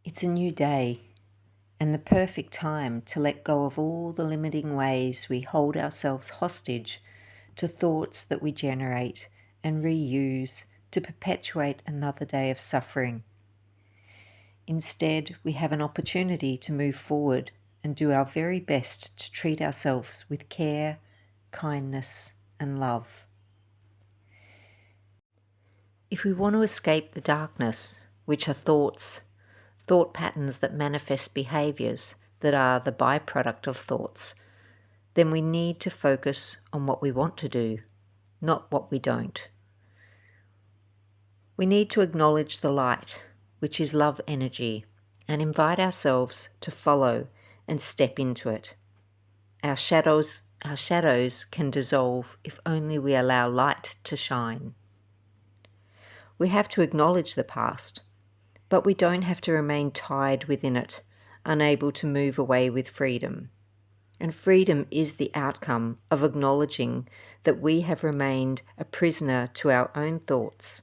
It's a new day and the perfect time to let go of all the limiting ways we hold ourselves hostage to thoughts that we generate and reuse to perpetuate another day of suffering. Instead, we have an opportunity to move forward and do our very best to treat ourselves with care, kindness, and love. If we want to escape the darkness, which are thought patterns that manifest behaviours that are the byproduct of thoughts, then we need to focus on what we want to do, not what we don't. We need to acknowledge the light, which is love energy, and invite ourselves to follow and step into it. Our shadows can dissolve if only we allow light to shine. We have to acknowledge the past, but we don't have to remain tied within it, unable to move away with freedom. And freedom is the outcome of acknowledging that we have remained a prisoner to our own thoughts.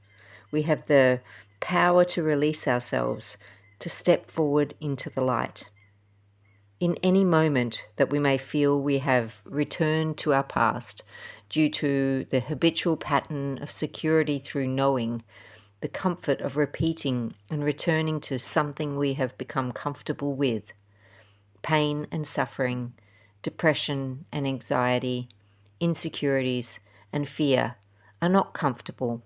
We have the power to release ourselves, to step forward into the light. In any moment that we may feel we have returned to our past due to the habitual pattern of security through knowing, the comfort of repeating and returning to something we have become comfortable with, pain and suffering, depression and anxiety, insecurities and fear are not comfortable.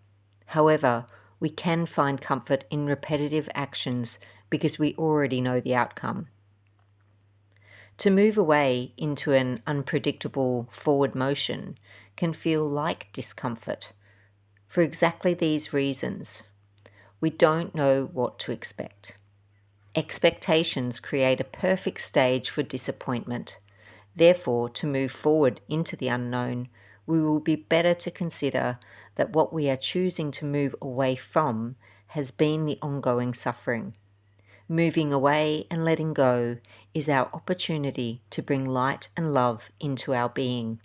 However, we can find comfort in repetitive actions because we already know the outcome. To move away into an unpredictable forward motion can feel like discomfort. For exactly these reasons, we don't know what to expect. Expectations create a perfect stage for disappointment. Therefore, to move forward into the unknown, we will be better to consider that what we are choosing to move away from has been the ongoing suffering. Moving away and letting go is our opportunity to bring light and love into our being.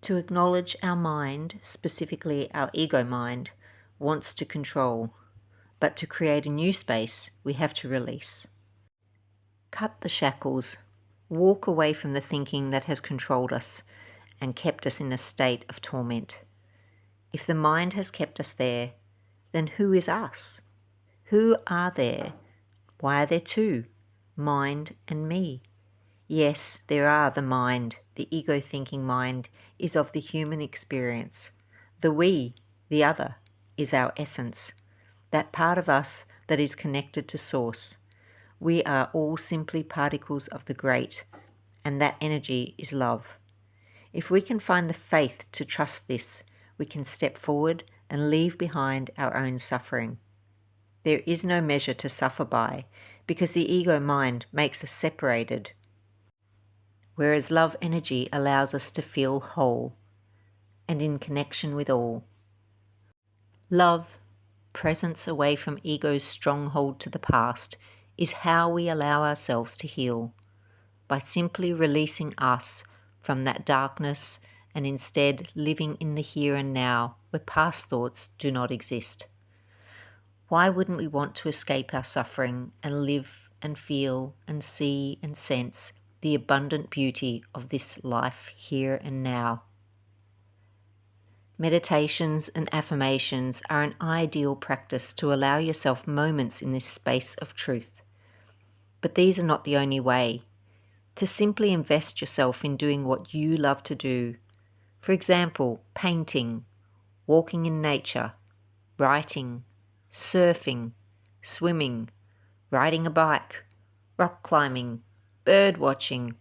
To acknowledge our mind, specifically our ego mind, wants to control, but to create a new space, we have to release. Cut the shackles, walk away from the thinking that has controlled us and kept us in a state of torment. If the mind has kept us there, then who is us? Who are there? Why are there two? Mind and me. Yes, there are the mind. The ego-thinking mind is of the human experience. The we, the other, is our essence, that part of us that is connected to Source. We are all simply particles of the Great, and that energy is love. If we can find the faith to trust this, we can step forward and leave behind our own suffering. There is no measure to suffer by, because the ego mind makes us separated, whereas love energy allows us to feel whole and in connection with all. Love, presence away from ego's stronghold to the past, is how we allow ourselves to heal, by simply releasing us from that darkness and instead living in the here and now where past thoughts do not exist. Why wouldn't we want to escape our suffering and live and feel and see and sense the abundant beauty of this life here and now? Meditations and affirmations are an ideal practice to allow yourself moments in this space of truth. But these are not the only way. To simply invest yourself in doing what you love to do, for example, painting, walking in nature, writing, surfing, swimming, riding a bike, rock climbing, bird watching,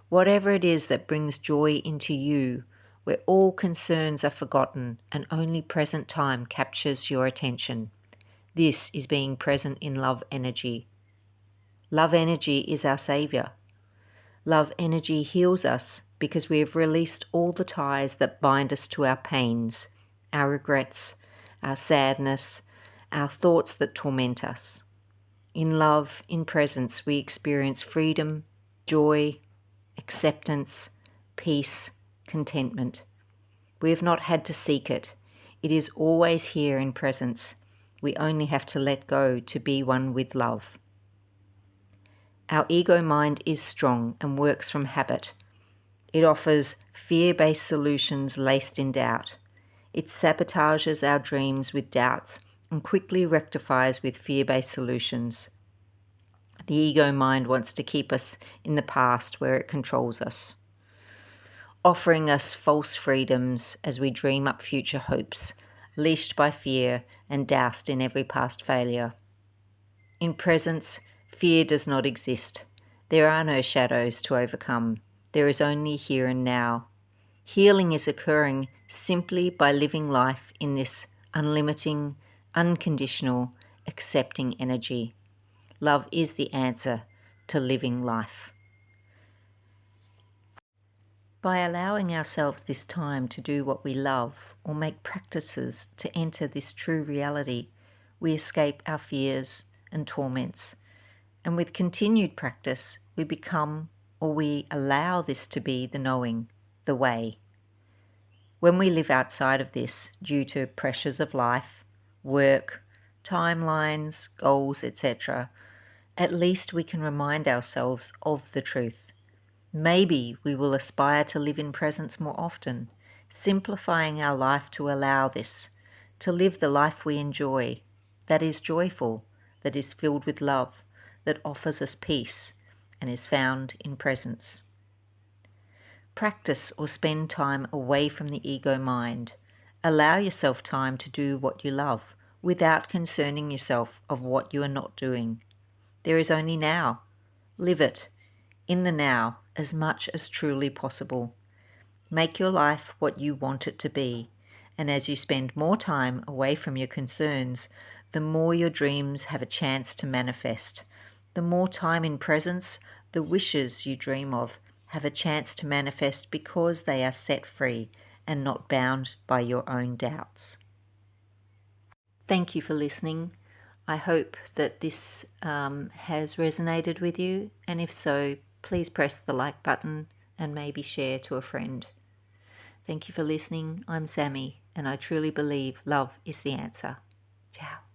whatever it is that brings joy into you, where all concerns are forgotten and only present time captures your attention. This is being present in love energy. Love energy is our saviour. Love energy heals us because we have released all the ties that bind us to our pains, our regrets, our sadness, our thoughts that torment us. In love, in presence, we experience freedom, joy, acceptance, peace, contentment. We have not had to seek it. It is always here in presence. We only have to let go to be one with love. Our ego mind is strong and works from habit. It offers fear-based solutions laced in doubt. It sabotages our dreams with doubts and quickly rectifies with fear-based solutions. The ego mind wants to keep us in the past where it controls us, offering us false freedoms as we dream up future hopes, leashed by fear and doused in every past failure. In presence, fear does not exist. There are no shadows to overcome. There is only here and now. Healing is occurring simply by living life in this unlimiting, unconditional, accepting energy. Love is the answer to living life. By allowing ourselves this time to do what we love or make practices to enter this true reality, we escape our fears and torments. And with continued practice, we become, or we allow this to be, the knowing, the way. When we live outside of this due to pressures of life, work, timelines, goals, etc., at least we can remind ourselves of the truth. Maybe we will aspire to live in presence more often, simplifying our life to allow this, to live the life we enjoy, that is joyful, that is filled with love, that offers us peace and is found in presence. Practice or spend time away from the ego mind. Allow yourself time to do what you love without concerning yourself of what you are not doing. There is only now. Live it, in the now, as much as truly possible. Make your life what you want it to be, and as you spend more time away from your concerns, the more your dreams have a chance to manifest. The more time in presence, the wishes you dream of have a chance to manifest because they are set free and not bound by your own doubts. Thank you for listening. I hope that this has resonated with you, and if so, please press the like button and maybe share to a friend. Thank you for listening. I'm Sammy, and I truly believe love is the answer. Ciao.